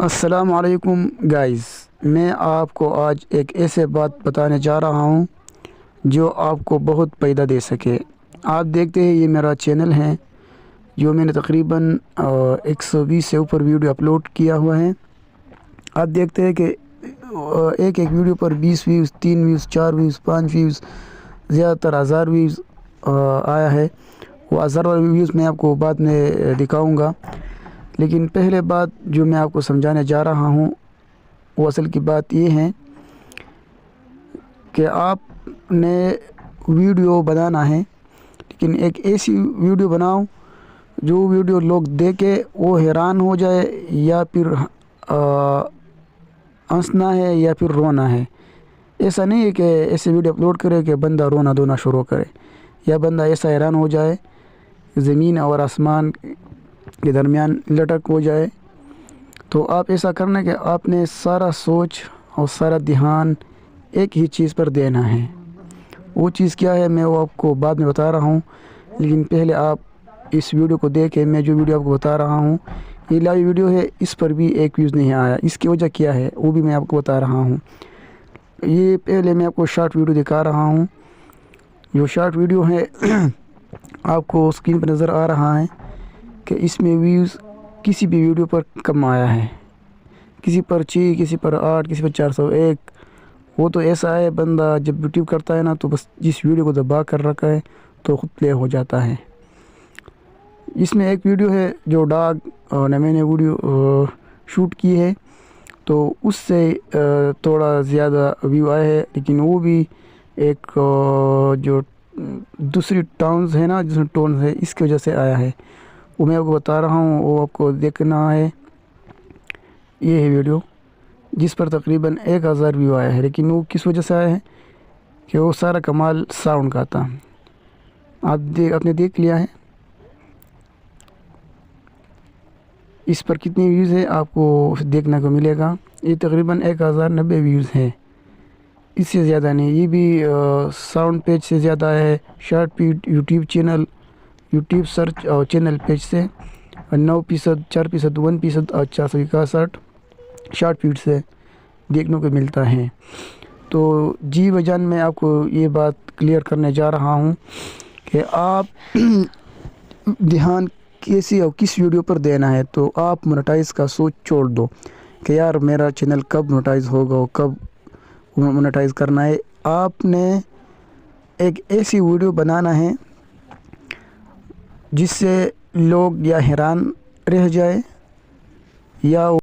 السلام علیکم گائز، میں آپ کو آج ایک ایسے بات بتانے جا رہا ہوں جو آپ کو بہت فائدہ دے سکے۔ آپ دیکھتے ہیں یہ میرا چینل ہے جو میں نے تقریباً 120 سے اوپر ویڈیو اپلوڈ کیا ہوا ہے۔ آپ دیکھتے ہیں کہ ایک ویڈیو پر 20 ویوز، 3 ویوز، 4 ویوز، 5 ویوز، زیادہ تر 1000 ویوز آیا ہے۔ وہ 1000 ویوز میں آپ کو بعد میں دکھاؤں گا، لیکن پہلے بات جو میں آپ کو سمجھانے جا رہا ہوں وہ اصل کی بات یہ ہے کہ آپ نے ویڈیو بنانا ہے، لیکن ایک ایسی ویڈیو بناؤ جو ویڈیو لوگ دیکھے وہ حیران ہو جائے، یا پھر ہنسنا ہے یا پھر رونا ہے۔ ایسا نہیں ہے کہ ایسے ویڈیو اپلوڈ کرے کہ بندہ رونا دھونا شروع کرے، یا بندہ ایسا حیران ہو جائے زمین اور آسمان کے درمیان لٹک ہو جائے۔ تو آپ ایسا کرنا کہ آپ نے سارا سوچ اور سارا دھیان ایک ہی چیز پر دینا ہے۔ وہ چیز کیا ہے میں وہ آپ کو بعد میں بتا رہا ہوں، لیکن پہلے آپ اس ویڈیو کو دیکھیں۔ میں جو ویڈیو آپ کو بتا رہا ہوں یہ لائیو ویڈیو ہے، اس پر بھی ایک ویوز نہیں آیا۔ اس کی وجہ کیا ہے وہ بھی میں آپ کو بتا رہا ہوں۔ یہ پہلے میں آپ کو شارٹ ویڈیو دکھا رہا ہوں۔ جو شارٹ ویڈیو ہے آپ کو اسکرین پر نظر آ رہا ہے کہ اس میں ویوز کسی بھی ویڈیو پر کم آیا ہے، کسی پر 6، کسی پر 8، کسی پر 401۔ وہ تو ایسا ہے بندہ جب یوٹیوب کرتا ہے نا تو بس جس ویڈیو کو دبا کر رکھا ہے تو خود پلے ہو جاتا ہے۔ اس میں ایک ویڈیو ہے جو ڈاگ نے میں نے ویڈیو شوٹ کی ہے، تو اس سے تھوڑا زیادہ ویو آئے ہے، لیکن وہ بھی ایک جو دوسری ٹاؤنز ہے نا، جس میں ٹونز ہے، اس کی وجہ سے آیا ہے۔ وہ میں آپ کو بتا رہا ہوں، وہ آپ کو دیکھنا ہے۔ یہ ہے ویڈیو جس پر تقریباً 1000 ویو آیا ہے، لیکن وہ کس وجہ سے آیا ہے کہ وہ سارا کمال ساؤنڈ کا تھا۔ آپ نے دیکھ لیا ہے۔ اس پر کتنی ویوز ہے آپ کو دیکھنے کو ملے گا۔ یہ تقریباً 1090 ویوز ہے، اس سے زیادہ نہیں۔ یہ بھی ساؤنڈ پیج سے زیادہ ہے۔ شارٹ پیٹ یوٹیوب سرچ اور چینل پیج سے 9%، 4%، 1% اور 461 شارٹ فیڈ سے دیکھنے کو ملتا ہے۔ تو جی بجان میں آپ کو یہ بات کلیئر کرنے جا رہا ہوں کہ آپ دھیان کیسی اور کس ویڈیو پر دینا ہے۔ تو آپ مونیٹائز کا سوچ چھوڑ دو کہ یار میرا چینل کب مونیٹائز ہوگا اور کب مونیٹائز کرنا ہے۔ آپ نے ایک ایسی ویڈیو بنانا ہے جس سے لوگ یا حیران رہ جائے یا